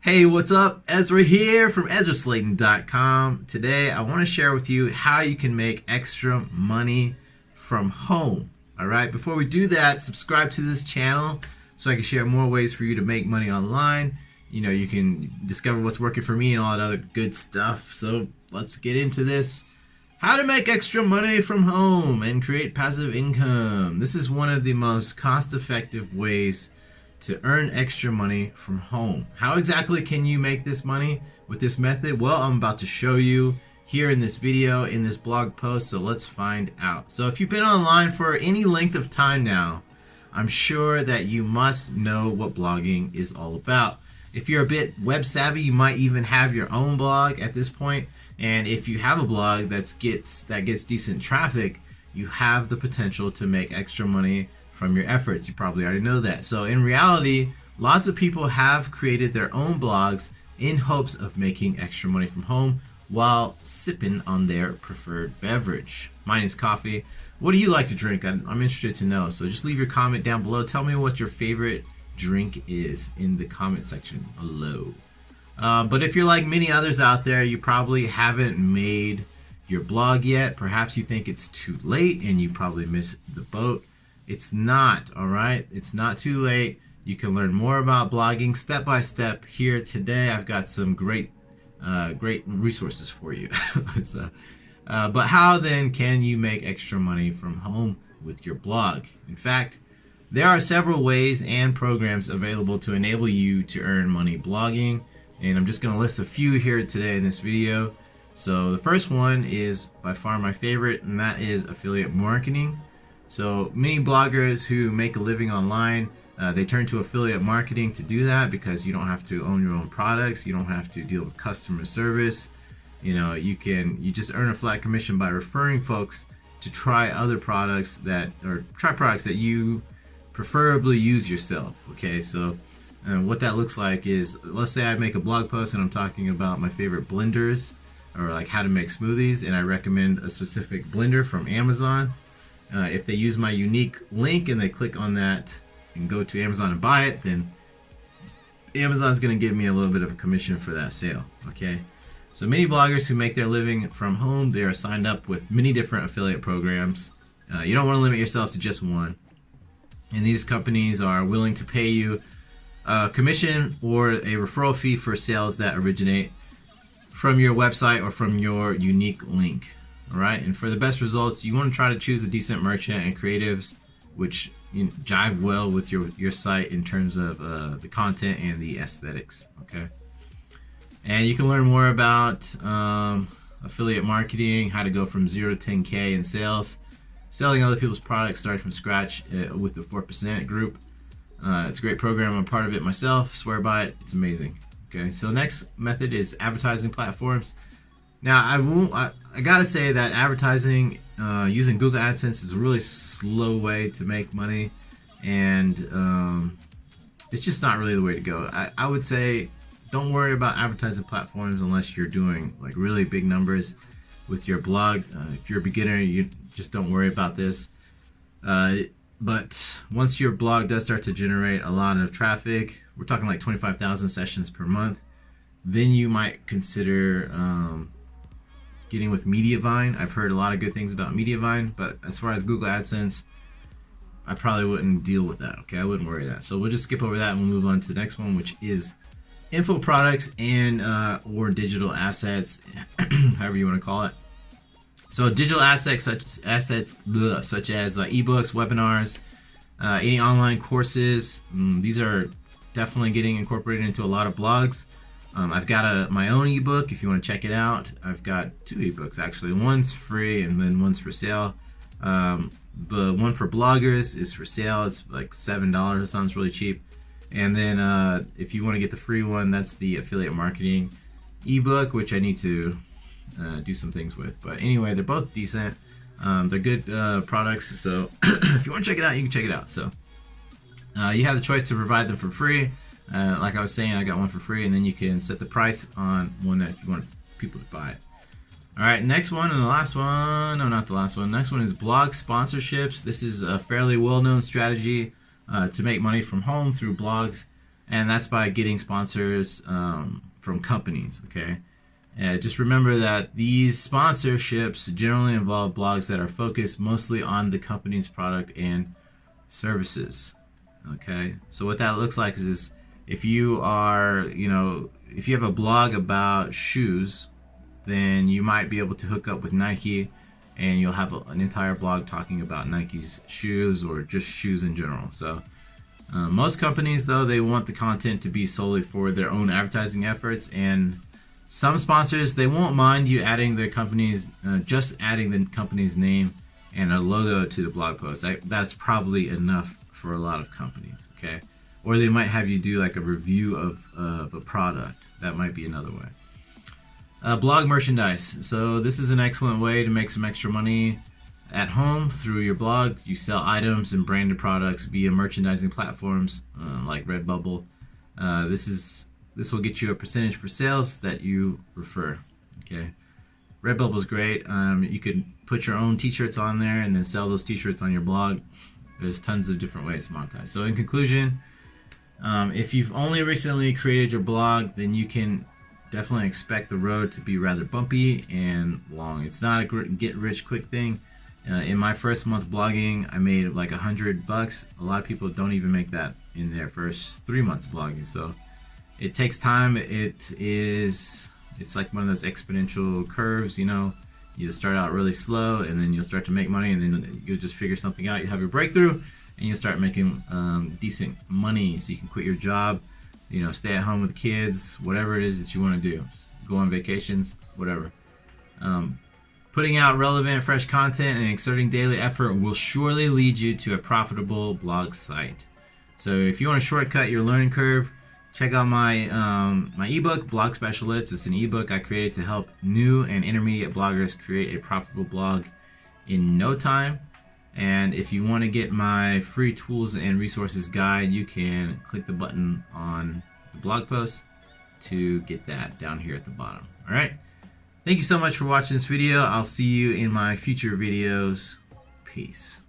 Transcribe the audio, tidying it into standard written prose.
Hey, what's up? Ezra here from EzraSlayton.com. Today, I want to share with you how you can make extra money from home. All right, before we do that, subscribe to this channel so I can share more ways for you to make money online. You know, you can discover what's working for me and all that other good stuff. So let's get into this. How to make extra money from home and create passive income. This is one of the most cost-effective ways to earn extra money from home. How exactly can you make this money with this method? Well, I'm about to show you here in this video, in this blog post, so let's find out. So if you've been online for any length of time now, I'm sure that you must know what blogging is all about. If you're a bit web savvy, you might even have your own blog at this point. And if you have a blog that gets decent traffic, you have the potential to make extra money from your efforts. You probably already know that. So in reality, lots of people have created their own blogs in hopes of making extra money from home while sipping on their preferred beverage. Mine is coffee. What do you like to drink? I'm interested to know. So just leave your comment down below. Tell me what your favorite drink is in the comment section below. But if you're like many others out there, you probably haven't made your blog yet. Perhaps you think it's too late and you probably missed the boat. It's not, all right? It's not too late. You can learn more about blogging step by step here today. I've got some great resources for you. But how then can you make extra money from home with your blog? In fact, there are several ways and programs available to enable you to earn money blogging. And I'm just going to list a few here today in this video. So the first one is by far my favorite, and that is affiliate marketing. So many bloggers who make a living online, they turn to affiliate marketing to do that because you don't have to own your own products. You don't have to deal with customer service. You know, you just earn a flat commission by referring folks to try other products try products that you preferably use yourself. Okay, so what that looks like is, let's say I make a blog post and I'm talking about my favorite blenders or like how to make smoothies, and I recommend a specific blender from Amazon. If they use my unique link and they click on that and go to Amazon and buy it, then Amazon's going to give me a little bit of a commission for that sale. Okay, so many bloggers who make their living from home, they are signed up with many different affiliate programs. You don't want to limit yourself to just one, and these companies are willing to pay you a commission or a referral fee for sales that originate from your website or from your unique link. All right, and for the best results, you want to try to choose a decent merchant and creatives which jive well with your site in terms of the content and the aesthetics. Okay, and you can learn more about affiliate marketing, how to go from 0 to 10K in sales, selling other people's products starting from scratch with the 4% group. It's a great program. I'm part of it myself. Swear by it. It's amazing. Okay, so next method is advertising platforms. Now, I gotta say that advertising using Google AdSense is a really slow way to make money, and it's just not really the way to go. I would say don't worry about advertising platforms unless you're doing like really big numbers with your blog. If you're a beginner, you just don't worry about this. But once your blog does start to generate a lot of traffic, we're talking like 25,000 sessions per month, then you might consider getting with Mediavine. I've heard a lot of good things about Mediavine, but as far as Google AdSense, I probably wouldn't deal with that. Okay, I wouldn't worry that. So we'll just skip over that and we'll move on to the next one, which is info products and or digital assets, however you want to call it. So digital assets such as ebooks, webinars, any online courses, these are definitely getting incorporated into a lot of blogs. I've got my own ebook if you want to check it out. I've got 2 ebooks actually. One's free and then one's for sale. The one for bloggers is for sale. It's like $7. It sounds really cheap. And then if you want to get the free one, that's the affiliate marketing ebook, which I need to do some things with. But anyway, they're both decent. They're good products. So if you want to check it out, you can check it out. So you have the choice to provide them for free. Like I was saying, I got one for free, and then you can set the price on one that you want people to buy it. All right, next one and the last one. No, not the last one. Next one is blog sponsorships. This is a fairly well-known strategy to make money from home through blogs. and that's by getting sponsors from companies. Okay, just remember that these sponsorships generally involve blogs that are focused mostly on the company's product and services. Okay, so what that looks like is if you are, if you have a blog about shoes, then you might be able to hook up with Nike, and you'll have an entire blog talking about Nike's shoes or just shoes in general. So most companies, though, they want the content to be solely for their own advertising efforts, and some sponsors, they won't mind you adding their company's, just adding the company's name and a logo to the blog post. That's probably enough for a lot of companies, okay? Or they might have you do like a review of a product. That might be another way. Blog merchandise. So this is an excellent way to make some extra money at home through your blog. You sell items and branded products via merchandising platforms like Redbubble. This will get you a percentage for sales that you refer. Okay, Redbubble is great. You could put your own t-shirts on there and then sell those t-shirts on your blog. There's tons of different ways to monetize. So in conclusion, if you've only recently created your blog, then you can definitely expect the road to be rather bumpy and long. It's not a get-rich-quick thing. In my first month blogging, I made like $100. A lot of people don't even make that in their first 3 months blogging. So it takes time. It's like one of those exponential curves, You start out really slow, and then you'll start to make money, and then you'll just figure something out. You have your breakthrough, and you'll start making decent money, so you can quit your job, stay at home with kids, whatever it is that you want to do. Go on vacations, whatever. Putting out relevant, fresh content and exerting daily effort will surely lead you to a profitable blog site. So if you want to shortcut your learning curve, check out my ebook, Blog Specialists. It's an ebook I created to help new and intermediate bloggers create a profitable blog in no time. And if you want to get my free tools and resources guide, you can click the button on the blog post to get that down here at the bottom. All right. Thank you so much for watching this video. I'll see you in my future videos. Peace.